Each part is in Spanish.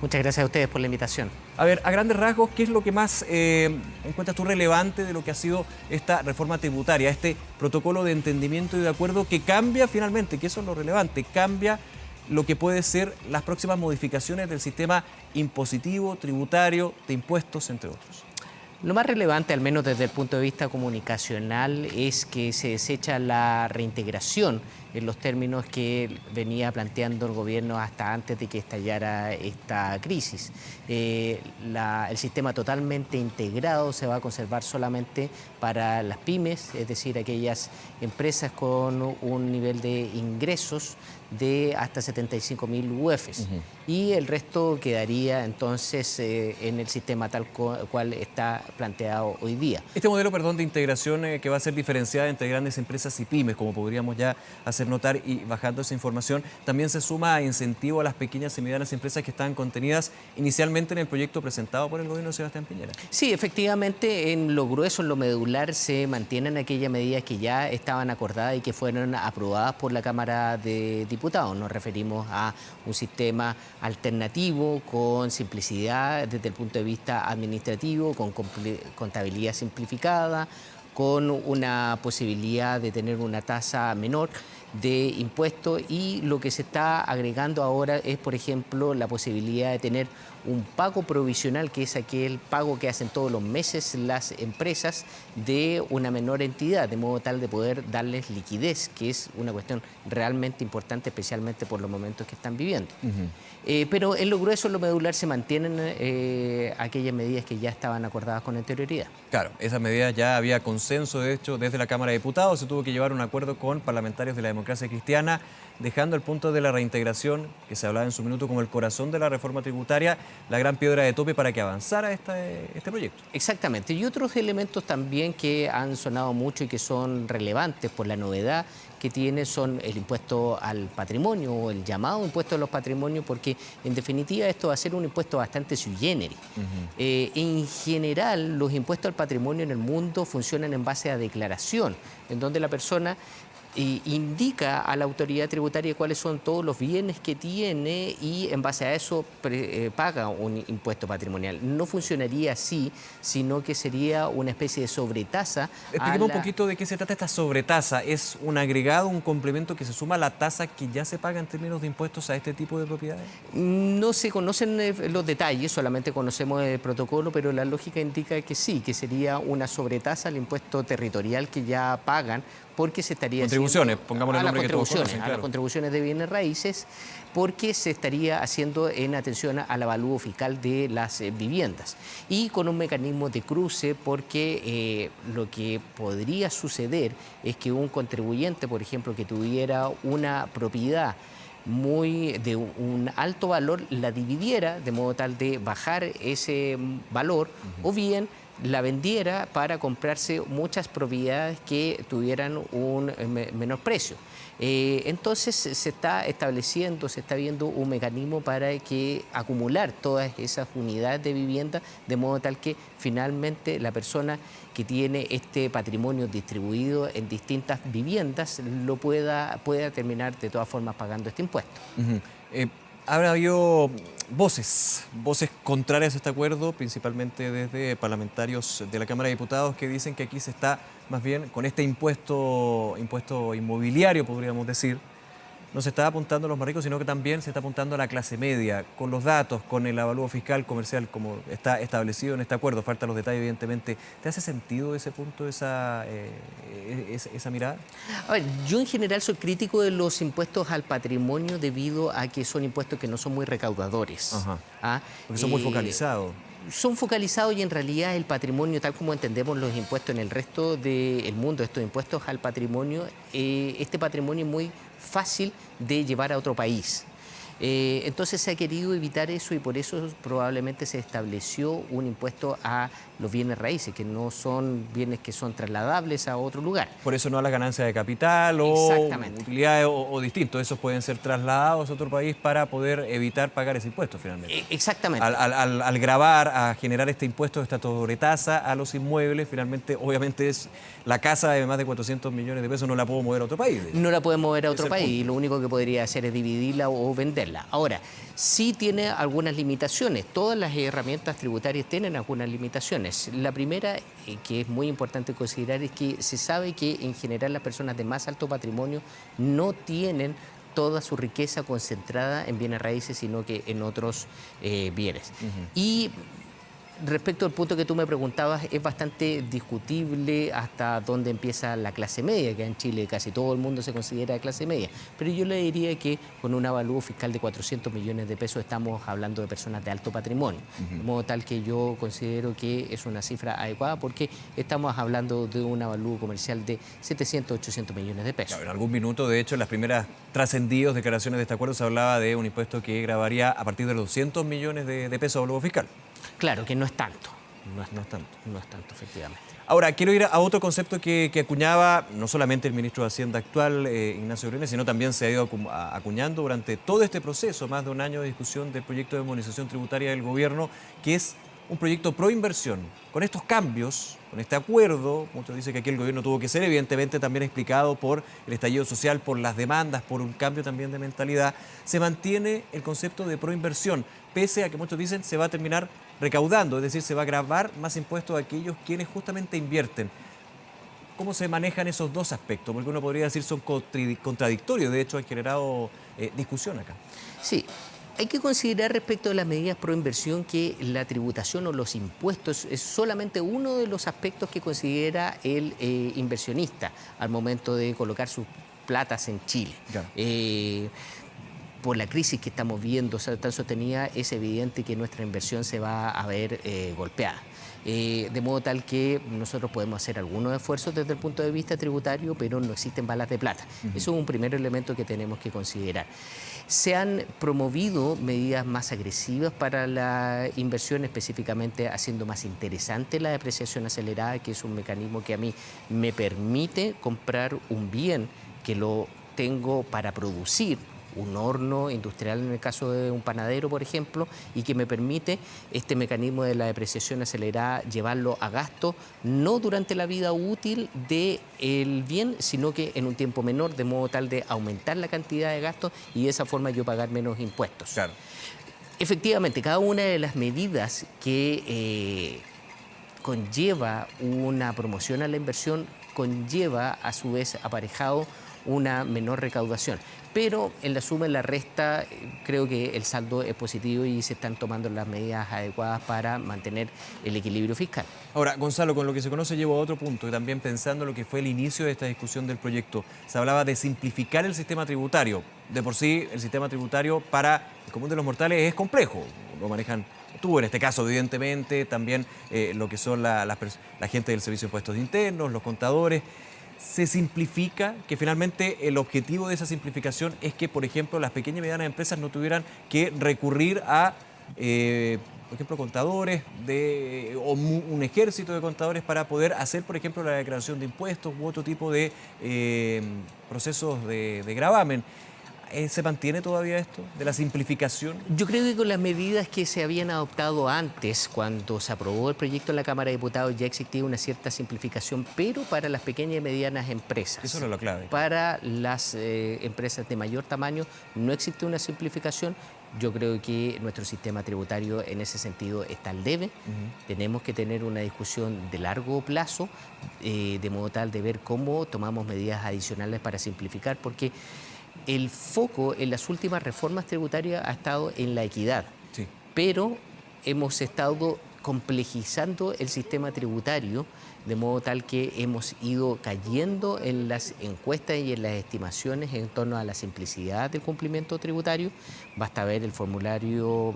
Muchas gracias a ustedes por la invitación. A ver, a grandes rasgos, ¿qué es lo que más encuentras tú relevante de lo que ha sido esta reforma tributaria, este protocolo de entendimiento y de acuerdo que cambia finalmente, que eso es lo relevante, cambia lo que puede ser las próximas modificaciones del sistema impositivo, tributario, de impuestos, entre otros? Lo más relevante, al menos desde el punto de vista comunicacional, es que se desecha la reintegración en los términos que venía planteando el gobierno hasta antes de que estallara esta crisis. El sistema totalmente integrado se va a conservar solamente para las pymes, es decir, aquellas empresas con un nivel de ingresos de hasta 75.000 UFs. Y el resto quedaría entonces en el sistema tal cual está planteado hoy día. Este modelo, perdón, de integración que va a ser diferenciada entre grandes empresas y pymes, como podríamos ya hacer notar y bajando esa información, también se suma a incentivo a las pequeñas y medianas empresas que están contenidas inicialmente en el proyecto presentado por el gobierno de Sebastián Piñera. Sí, efectivamente, en lo grueso, en lo medular, se mantienen aquellas medidas que ya estaban acordadas y que fueron aprobadas por la Cámara de Diputados. Nos referimos a un sistema alternativo, con simplicidad desde el punto de vista administrativo, con contabilidad simplificada, con una posibilidad de tener una tasa menor de impuestos, y lo que se está agregando ahora es, por ejemplo, la posibilidad de tener un pago provisional, que es aquel pago que hacen todos los meses las empresas de una menor entidad, de modo tal de poder darles liquidez, que es una cuestión realmente importante, especialmente por los momentos que están viviendo. Pero en lo grueso, en lo medular, se mantienen aquellas medidas que ya estaban acordadas con anterioridad. Claro, esas medidas ya había consenso, de hecho, desde la Cámara de Diputados. Se tuvo que llevar un acuerdo con parlamentarios de la democracia cristiana, dejando el punto de la reintegración, que se hablaba en su minuto como el corazón de la reforma tributaria, la gran piedra de tope para que avanzara este proyecto. Exactamente. Y otros elementos también que han sonado mucho y que son relevantes por la novedad que tiene son el impuesto al patrimonio, o el llamado impuesto a los patrimonios, porque en definitiva esto va a ser un impuesto bastante sui generis. En general, los impuestos al patrimonio en el mundo funcionan en base a declaración, en donde la persona indica a la autoridad tributaria cuáles son todos los bienes que tiene y en base a eso paga un impuesto patrimonial. No funcionaría así, sino que sería una especie de sobretasa. Expliquemos un poquito de qué se trata esta sobretasa. ¿Es un agregado, un complemento que se suma a la tasa que ya se paga en términos de impuestos a este tipo de propiedades? No se conocen los detalles, solamente conocemos el protocolo, pero la lógica indica que sí, que sería una sobretasa al impuesto territorial que ya pagan, porque se estaría contribuciones, pongámosle el nombre que todos conocen, a las contribuciones de bienes raíces, porque se estaría haciendo en atención al avalúo fiscal de las viviendas, y con un mecanismo de cruce, porque lo que podría suceder es que un contribuyente, por ejemplo, que tuviera una propiedad de un alto valor, la dividiera de modo tal de bajar ese valor, o bien la vendiera para comprarse muchas propiedades que tuvieran un menor precio. Entonces se está estableciendo, se está viendo un mecanismo para que acumular todas esas unidades de vivienda, de modo tal que finalmente la persona que tiene este patrimonio distribuido en distintas viviendas lo pueda terminar de todas formas pagando este impuesto. Habrá habido voces contrarias a este acuerdo, principalmente desde parlamentarios de la Cámara de Diputados, que dicen que aquí se está más bien con este impuesto inmobiliario, podríamos decir, no se está apuntando a los más ricos, sino que también se está apuntando a la clase media, con los datos, con el avalúo fiscal comercial, como está establecido en este acuerdo. Faltan los detalles, evidentemente. ¿Te hace sentido ese punto, esa mirada? A ver, yo en general soy crítico de los impuestos al patrimonio debido a que son impuestos que no son muy recaudadores. Porque son muy focalizados. Son focalizados, y en realidad el patrimonio, tal como entendemos los impuestos en el resto del mundo, estos impuestos al patrimonio, este patrimonio es muy fácil de llevar a otro país. Entonces se ha querido evitar eso, y por eso probablemente se estableció un impuesto a los bienes raíces, que no son bienes que son trasladables a otro lugar. Por eso no a las ganancias de capital o utilidades o distintos. Esos pueden ser trasladados a otro país para poder evitar pagar ese impuesto finalmente. Exactamente. Al gravar, a generar este impuesto, esta sobretasa a los inmuebles, finalmente obviamente es la casa de más de 400 millones de pesos, no la puedo mover a otro país. No la puede mover a otro país, y lo único que podría hacer es dividirla o venderla. hacerla. Ahora, sí tiene algunas limitaciones. Todas las herramientas tributarias tienen algunas limitaciones. La primera, que es muy importante considerar, es que se sabe que en general las personas de más alto patrimonio no tienen toda su riqueza concentrada en bienes raíces, sino que en otros bienes. Y respecto al punto que tú me preguntabas, es bastante discutible hasta dónde empieza la clase media, que en Chile casi todo el mundo se considera clase media. Pero yo le diría que con un avalúo fiscal de 400 millones de pesos estamos hablando de personas de alto patrimonio. De modo tal que yo considero que es una cifra adecuada porque estamos hablando de un avalúo comercial de 700, 800 millones de pesos. Claro, en algún minuto, de hecho, en las primeras trascendidos declaraciones de este acuerdo se hablaba de un impuesto que grabaría a partir de los 200 millones de pesos de avalúo fiscal. Claro, que no es tanto. No es tanto. No es tanto, efectivamente. Ahora, quiero ir a otro concepto que acuñaba no solamente el ministro de Hacienda actual, Ignacio Briones, sino también se ha ido acuñando durante todo este proceso, más de un año de discusión del proyecto de armonización tributaria del gobierno, que es un proyecto pro inversión. Con estos cambios, con este acuerdo, muchos dicen que aquí el gobierno tuvo que ser, evidentemente también explicado por el estallido social, por las demandas, por un cambio también de mentalidad, se mantiene el concepto de pro inversión, pese a que muchos dicen se va a terminar recaudando, es decir, se va a gravar más impuestos a aquellos quienes justamente invierten. ¿Cómo se manejan esos dos aspectos? Porque uno podría decir son contradictorios, de hecho han generado discusión acá. Sí. Hay que considerar respecto de las medidas pro inversión que la tributación o los impuestos es solamente uno de los aspectos que considera el inversionista al momento de colocar sus platas en Chile. Claro. Por la crisis que estamos viendo tan sostenida, es evidente que nuestra inversión se va a ver golpeada. De modo tal que nosotros podemos hacer algunos esfuerzos desde el punto de vista tributario, pero no existen balas de plata. Eso es un primer elemento que tenemos que considerar. Se han promovido medidas más agresivas para la inversión, específicamente haciendo más interesante la depreciación acelerada, que es un mecanismo que a mí me permite comprar un bien que lo tengo para producir, un horno industrial en el caso de un panadero, por ejemplo, y que me permite este mecanismo de la depreciación acelerada llevarlo a gasto no durante la vida útil del bien, sino que en un tiempo menor, de modo tal de aumentar la cantidad de gastos y de esa forma yo pagar menos impuestos. Claro. Efectivamente, cada una de las medidas que conlleva una promoción a la inversión conlleva a su vez aparejado una menor recaudación. Pero en la suma y la resta creo que el saldo es positivo y se están tomando las medidas adecuadas para mantener el equilibrio fiscal. Ahora, Gonzalo, con lo que se conoce llevo a otro punto y también pensando en lo que fue el inicio de esta discusión del proyecto. Se hablaba de simplificar el sistema tributario. De por sí, el sistema tributario para el común de los mortales es complejo. Lo manejan tú, en este caso, evidentemente, también lo que son la gente del Servicio de Impuestos Internos, los contadores. Se simplifica, que finalmente el objetivo de esa simplificación es que, por ejemplo, las pequeñas y medianas empresas no tuvieran que recurrir a, por ejemplo, contadores o un ejército de contadores para poder hacer, por ejemplo, la declaración de impuestos u otro tipo de procesos de gravamen. ¿Se mantiene todavía esto de la simplificación? Yo creo que con las medidas que se habían adoptado antes, cuando se aprobó el proyecto en la Cámara de Diputados, ya existía una cierta simplificación, pero para las pequeñas y medianas empresas. Eso era lo clave. Para las empresas de mayor tamaño no existe una simplificación. Yo creo que nuestro sistema tributario en ese sentido está al debe. Tenemos que tener una discusión de largo plazo, de modo tal de ver cómo tomamos medidas adicionales para simplificar, porque el foco en las últimas reformas tributarias ha estado en la equidad, sí, pero hemos estado complejizando el sistema tributario de modo tal que hemos ido cayendo en las encuestas y en las estimaciones en torno a la simplicidad del cumplimiento tributario. Basta ver el formulario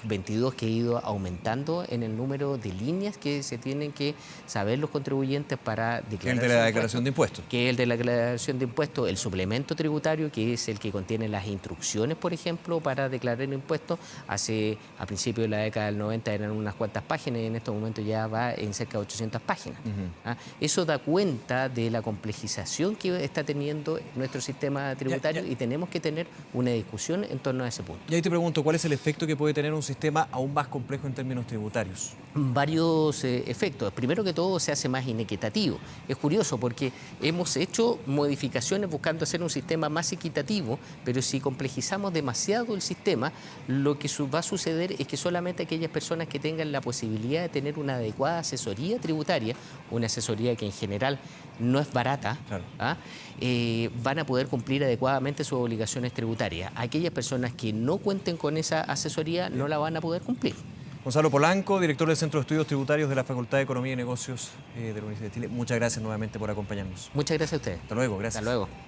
22 que ha ido aumentando en el número de líneas que se tienen que saber los contribuyentes para declarar. El de la declaración de impuestos. Que es el de la declaración de impuestos, el suplemento tributario, que es el que contiene las instrucciones, por ejemplo, para declarar impuestos. A principios de la década del 90 eran unas cuantas páginas y en estos momentos ya va en cerca de 800 páginas. Eso da cuenta de la complejización que está teniendo nuestro sistema tributario y tenemos que tener una discusión en torno a ese punto. Y ahí te pregunto, ¿cuál es el efecto que puede tener un sistema aún más complejo en términos tributarios? Varios efectos. Primero que todo, se hace más inequitativo. Es curioso porque hemos hecho modificaciones buscando hacer un sistema más equitativo, pero si complejizamos demasiado el sistema, lo que va a suceder es que solamente aquellas personas que tengan la posibilidad de tener una adecuada asesoría tributaria, una asesoría que en general no es barata, Claro. van a poder cumplir adecuadamente sus obligaciones tributarias. Aquellas personas que no cuenten con esa asesoría no la van a poder cumplir. Gonzalo Polanco, director del Centro de Estudios Tributarios de la Facultad de Economía y Negocios de la Universidad de Chile. Muchas gracias nuevamente por acompañarnos. Muchas gracias a ustedes. Hasta luego, gracias. Hasta luego.